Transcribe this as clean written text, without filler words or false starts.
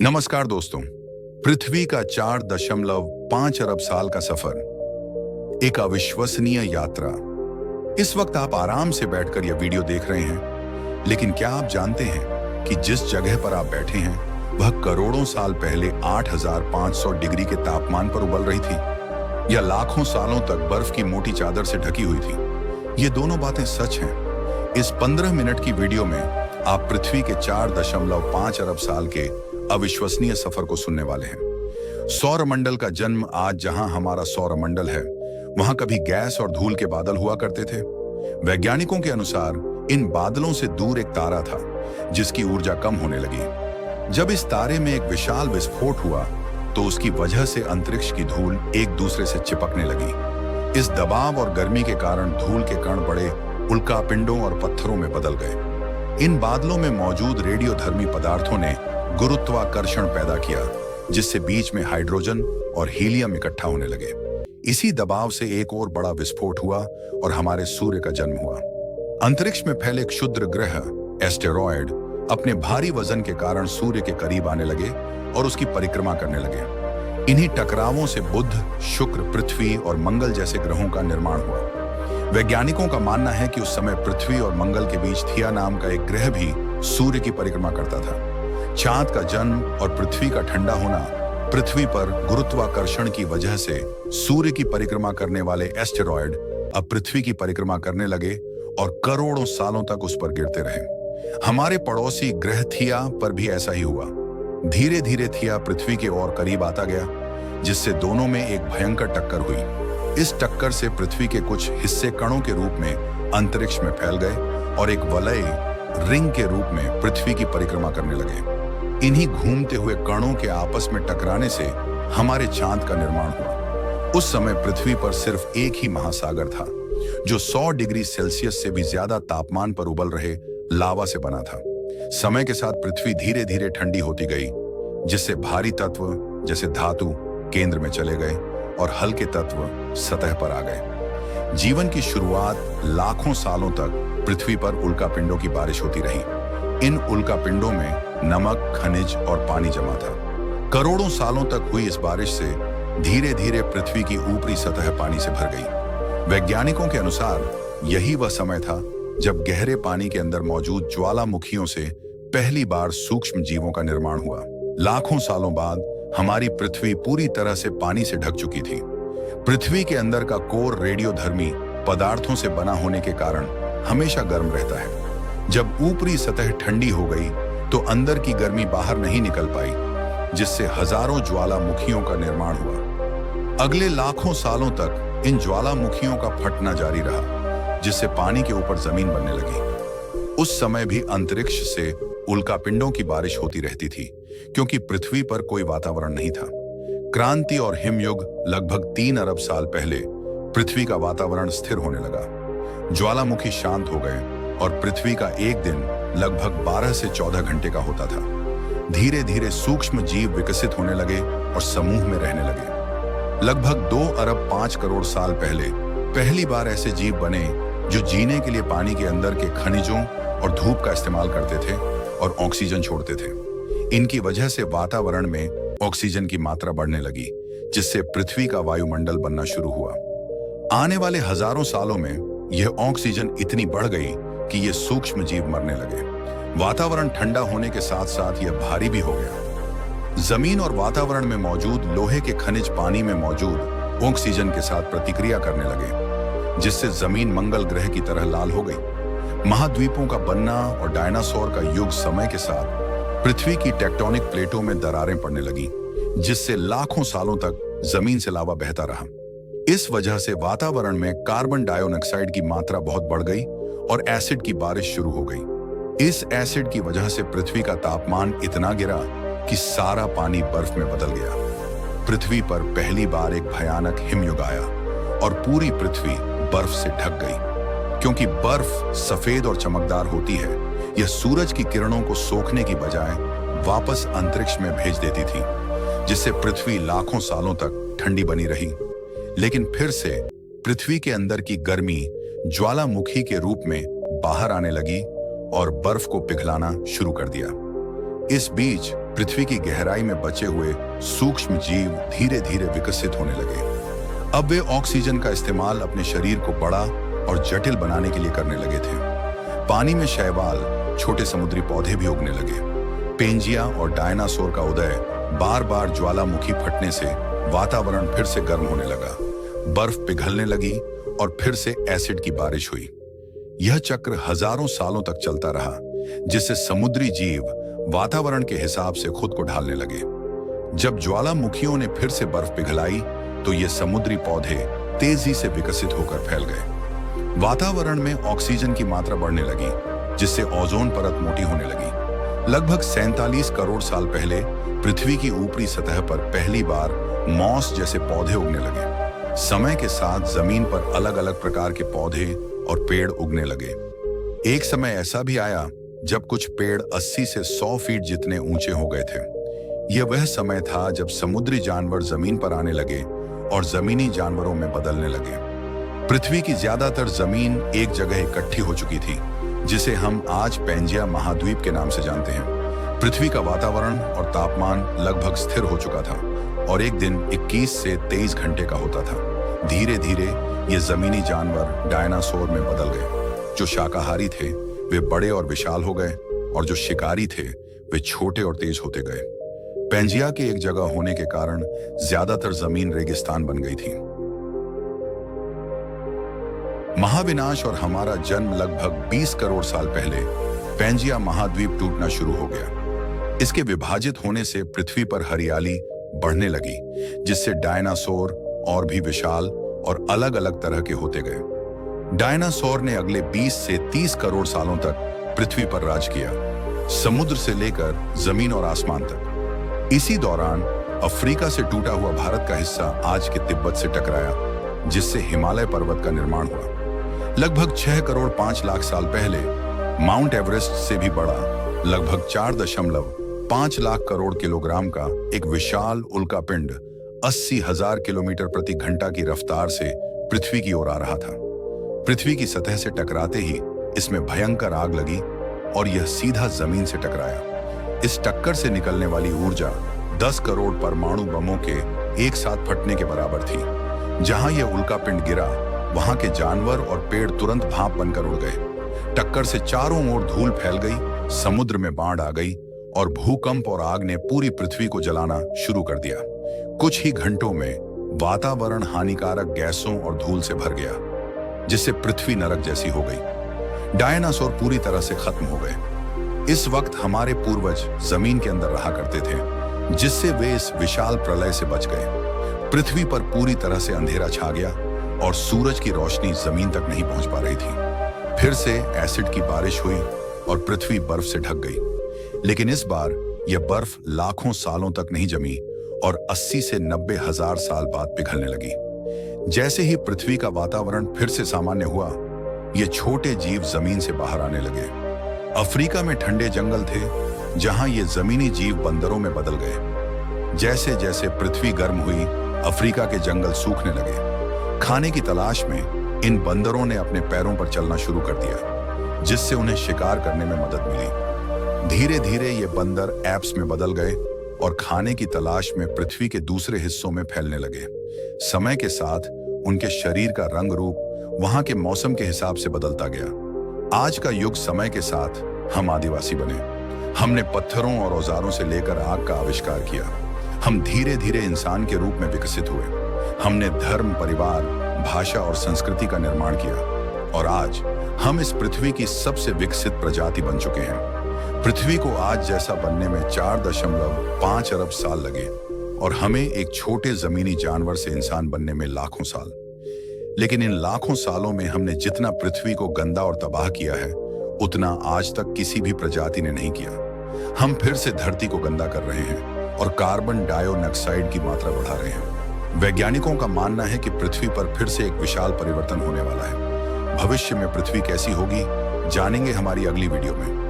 नमस्कार दोस्तों। पृथ्वी का 4.5 अरब साल का सफर, एक अविश्वसनीय यात्रा। इस वक्त आप आराम से बैठकर यह वीडियो देख रहे हैं, लेकिन क्या आप जानते हैं कि जिस जगह पर आप बैठे हैं वह करोड़ों साल पहले 8500 डिग्री के तापमान पर उबल रही थी, या लाखों सालों तक बर्फ की मोटी चादर से ढकी हुई थी। ये दोनों बातें सच हैं। इस 15 मिनट की वीडियो में आप पृथ्वी के 4.5 अरब साल के अविश्वसनीय सफर को सुनने वाले हैं। सौरमंडल का जन्म। आज जहां हमारा सौरमंडल है, वहां कभी गैस और धूल के बादल हुआ करते थे। वैज्ञानिकों के अनुसार इन बादलों से दूर एक तारा था जिसकी ऊर्जा कम होने लगी। जब इस तारे में एक विशाल विस्फोट हुआ तो उसकी वजह से अंतरिक्ष की धूल एक दूसरे से चिपकने लगी। इस दबाव और गर्मी के कारण धूल के कण बड़े उल्कापिंडों और पत्थरों में बदल गए। इन बादलों में मौजूद रेडियोधर्मी पदार्थों ने गुरुत्वाकर्षण पैदा किया, जिससे बीच में हाइड्रोजन और हीलियम इकट्ठा होने लगे। इसी दबाव से एक और बड़ा विस्फोट हुआ और हमारे सूर्य का जन्म हुआ। अंतरिक्ष में फैले क्षुद्र ग्रह एस्टेरॉयड अपने भारी वजन के कारण सूर्य के करीब आने लगे और उसकी परिक्रमा करने लगे। इन्हीं टकरावों से बुध, शुक्र, पृथ्वी और मंगल जैसे ग्रहों का निर्माण हुआ। वैज्ञानिकों का मानना है कि उस समय पृथ्वी और मंगल के बीच थिया नाम का एक ग्रह भी सूर्य की परिक्रमा करता था। चांद का जन्म और पृथ्वी का ठंडा होना। पृथ्वी पर गुरुत्वाकर्षण की वजह से सूर्य की परिक्रमा करने वाले एस्टेरॉयड अब पृथ्वी की परिक्रमा करने लगे और करोड़ों सालों तक उस पर गिरते रहे। हमारे पड़ोसी ग्रह थिया पर भी ऐसा ही हुआ। धीरे धीरे थिया पृथ्वी के और करीब आता गया, जिससे दोनों में एक भयंकर टक्कर हुई। इस टक्कर से पृथ्वी के कुछ हिस्से कणों के रूप में अंतरिक्ष में फैल गए और एक वलय रिंग के रूप में पृथ्वी की परिक्रमा करने लगे। इन्हीं घूमते हुए कणों के आपस में टकराने से हमारे चांद का निर्माण हुआ। उस समय पृथ्वी पर सिर्फ एक ही महासागर था, जो 100 डिग्री सेल्सियस से भी ज्यादा तापमान पर उबल रहे लावा से बना था। समय के साथ पृथ्वी धीरे धीरे ठंडी होती गई, जिससे भारी तत्व जैसे धातु केंद्र में चले गए और हल्के तत्व सतह पर आ गए। जीवन की शुरुआत लाखों सालों तक पृथ्वी पर उल्कापिंडों की बारिश होती रही। इन उल्कापिंडों में नमक, खनिज और पानी जमा था। करोड़ों सालों तक हुई इस बारिश से धीरे धीरे पृथ्वी की ऊपरी सतह पानी से भर गई। वैज्ञानिकों के अनुसार यही वह समय था जब गहरे पानी के अंदर मौजूद ज्वालामुखियों से पहली बार सूक्ष्म जीवों का निर्माण हुआ। लाखों सालों बाद हमारी पृथ्वी पूरी तरह से पानी से ढक चुकी थी। पृथ्वी के अंदर का कोर रेडियोधर्मी पदार्थों से बना होने के कारण हमेशा गर्म रहता है। जब ऊपरी सतह ठंडी हो गई तो अंदर की गर्मी बाहर नहीं निकल पाई, जिससे हजारों ज्वालामुखियों का निर्माण हुआ। अगले लाखों सालों तक इन ज्वालामुखियों का फटना जारी रहा, जिससे पानी के ऊपर जमीन बनने लगी। उस समय भी अंतरिक्ष से उल्कापिंडों की बारिश होती रहती थी, क्योंकि पृथ्वी पर कोई वातावरण नहीं था। क्रांति और हिमयुग लगभग 3 अरब साल पहले पृथ्वी का वातावरण स्थिर होने लगा। ज्वालामुखी शांत हो गए और पृथ्वी का एक दिन लगभग 12 से 14 घंटे का होता था। धीरे धीरे सूक्ष्म जीव विकसित होने लगे और समूह में रहने लगे। लगभग 2 अरब 5 करोड़ साल पहले पहली बार ऐसे जीव बने जो जीने के लिए पानी के अंदर के खनिजों और धूप का इस्तेमाल करते थे और ऑक्सीजन छोड़ते थे। इनकी वजह से वातावरण में ऑक्सीजन की मात्रा बढ़ने लगी, जिससे पृथ्वी का वायुमंडल बनना शुरू हुआ। आने वाले हजारों सालों में यह ऑक्सीजन इतनी बढ़ गई कि ये सूक्ष्म जीव मरने लगे। वातावरण ठंडा होने के साथ साथ यह भारी भी हो गया। जमीन और वातावरण में मौजूद लोहे के खनिज पानी में मौजूद ऑक्सीजन के साथ प्रतिक्रिया करने लगे, जिससे जमीन मंगल ग्रह की तरह लाल हो गई। महाद्वीपों का बनना और डायनासोर का युग समय के साथ पृथ्वी की टेक्टोनिक प्लेटों में दरारें पड़ने लगी, जिससे लाखों सालों तक जमीन से लावा बहता रहा। इस वजह से वातावरण में कार्बन डाइऑक्साइड की मात्रा बहुत बढ़ गई और एसिड की बारिश शुरू हो गई। इस एसिड की वजह से पृथ्वी का तापमान इतना गिरा कि सारा पानी बर्फ में बदल गया। पृथ्वी पर पहली बार एक भयानक हिमयुग आया और पूरी पृथ्वी बर्फ से ढक गई। क्योंकि बर्फ सफेद और चमकदार होती है, यह सूरज की किरणों को सोखने की बजाय वापस अंतरिक्ष में भेज देती थी, जिससे पृथ्वी लाखों सालों तक ठंडी बनी रही। लेकिन फिर से पृथ्वी के अंदर की गर्मी ज्वालामुखी के रूप में बाहर आने लगी और बर्फ को पिघलाना शुरू कर दिया। इस बीच पृथ्वी की गहराई में बचे हुए सूक्ष्म जीव धीरे धीरे विकसित होने लगे। अब वे ऑक्सीजन का इस्तेमाल अपने शरीर को बड़ा और जटिल बनाने के लिए करने लगे थे। पानी में शैवाल, छोटे समुद्री पौधे भी उगने लगे। पेंजिया और डायनासोर का उदय बार बार ज्वालामुखी फटने से वातावरण फिर से गर्म होने लगा। बर्फ पिघलने लगी और फिर से एसिड की बारिश हुई। यह चक्र हजारों सालों तक चलता रहा, जिससे समुद्री जीव वातावरण के हिसाब से खुद को ढालने लगे। जब ज्वालामुखियों ने फिर से बर्फ पिघलाई तो ये समुद्री पौधे तेजी से विकसित होकर फैल गए। वातावरण में ऑक्सीजन की मात्रा बढ़ने लगी, जिससे ओजोन परत मोटी होने लगी। लगभग 47 करोड़ साल पहले पृथ्वी की ऊपरी सतह पर पहली बार मॉस जैसे पौधे उगने लगे। समय के साथ जमीन पर अलग अलग प्रकार के पौधे और पेड़ उगने लगे। एक समय ऐसा भी आया जब कुछ पेड़ 80 से 100 फीट जितने ऊंचे हो गए थे। यह वह समय था जब समुद्री जानवर जमीन पर आने लगे और जमीनी जानवरों में बदलने लगे। पृथ्वी की ज्यादातर जमीन एक जगह इकट्ठी हो चुकी थी, जिसे हम आज पेंजिया महाद्वीप के नाम से जानते हैं। पृथ्वी का वातावरण और तापमान लगभग स्थिर हो चुका था और एक दिन 21 से 23 घंटे का होता था। धीरे धीरे ये जमीनी जानवर डायनासोर में बदल गए। जो शाकाहारी थे वे बड़े और विशाल हो गए और जो शिकारी थे वे छोटे और तेज होते गए। पेंजिया के एक जगह होने के कारण ज्यादातर जमीन रेगिस्तान बन गई थी। महाविनाश और हमारा जन्म लगभग 20 करोड़ साल पहले पेंजिया महाद्वीप टूटना शुरू हो गया। इसके विभाजित होने से पृथ्वी पर हरियाली बढ़ने लगी, जिससे डायनासोर और भी विशाल और अलग अलग तरह के होते गए। डायनासोर ने अगले 20 से 30 करोड़ सालों तक पृथ्वी पर राज किया, समुद्र से लेकर जमीन और आसमान तक। इसी दौरान अफ्रीका से टूटा हुआ भारत का हिस्सा आज के तिब्बत से टकराया, जिससे हिमालय पर्वत का निर्माण हुआ। लगभग 6 करोड़ 5 लाख साल पहले माउंट एवरेस्ट से भी बड़ा, लगभग 4.5 लाख करोड़ किलोग्राम का एक विशाल उल्कापिंड 80,000 किलोमीटर प्रति घंटा की रफ्तार से पृथ्वी की ओर आ रहा था। पृथ्वी की सतह से टकराते ही इसमें भयंकर आग लगी और यह सीधा जमीन से टकराया। इस टक्कर से निकलने वाली ऊर्जा 10 करोड़ परमाणु बमों के एक साथ फटने के बराबर थी। जहां यह उल्कापिंड गिरा, वहां के जानवर और पेड़ तुरंत भाप बनकर उड़ गए। टक्कर से चारों ओर धूल फैल गई, समुद्र में बाढ़ आ गई और भूकंप और आग ने पूरी पृथ्वी को जलाना शुरू कर दिया। कुछ ही घंटों में वातावरण हानिकारक गैसों और धूल से भर गया, जिससे पृथ्वी नरक जैसी हो गई। डायनासोर पूरी तरह से खत्म हो गए। इस वक्त हमारे पूर्वज जमीन के अंदर रहा करते थे, जिससे वे इस विशाल प्रलय से बच गए। पृथ्वी पर पूरी तरह से अंधेरा छा गया और सूरज की रोशनी जमीन तक नहीं पहुंच पा रही थी। फिर से एसिड की बारिश हुई और पृथ्वी बर्फ से ढक गई। लेकिन इस बार यह बर्फ लाखों सालों तक नहीं जमी और 80 से 90 हजार साल बाद पिघलने लगी। जैसे ही पृथ्वी का वातावरण फिर से सामान्य हुआ, ये छोटे जीव जमीन से बाहर आने लगे। अफ्रीका में ठंडे जंगल थे, जहां ये जमीनी जीव बंदरों में बदल गए। जैसे जैसे पृथ्वी गर्म हुई, अफ्रीका के जंगल सूखने लगे। खाने की तलाश में इन बंदरों ने अपने पैरों पर चलना शुरू कर दिया, जिससे उन्हें शिकार करने में मदद मिली। धीरे धीरे ये बंदर एप्स में बदल गए और खाने की तलाश में पृथ्वी के दूसरे हिस्सों में फैलने लगे। समय के साथ उनके शरीर का रंग रूप वहां के मौसम के हिसाब से बदलता गया। आज का युग समय के साथ हम आदिवासी बने। हमने पत्थरों और औजारों से लेकर आग का आविष्कार किया। हम धीरे धीरे इंसान के रूप में विकसित हुए। हमने धर्म, परिवार, भाषा और संस्कृति का निर्माण किया और आज हम इस पृथ्वी की सबसे विकसित प्रजाति बन चुके हैं। पृथ्वी को आज जैसा बनने में 4.5 अरब साल लगे और हमें एक छोटे जमीनी जानवर से इंसान बनने में लाखों साल। लेकिन इन लाखों सालों में हमने जितना पृथ्वी को गंदा और तबाह किया है, उतना आज तक किसी भी प्रजाति ने नहीं किया। हम फिर से धरती को गंदा कर रहे हैं और कार्बन डाइऑक्साइड की मात्रा बढ़ा रहे हैं। वैज्ञानिकों का मानना है कि पृथ्वी पर फिर से एक विशाल परिवर्तन होने वाला है। भविष्य में पृथ्वी कैसी होगी, जानेंगे हमारी अगली वीडियो में।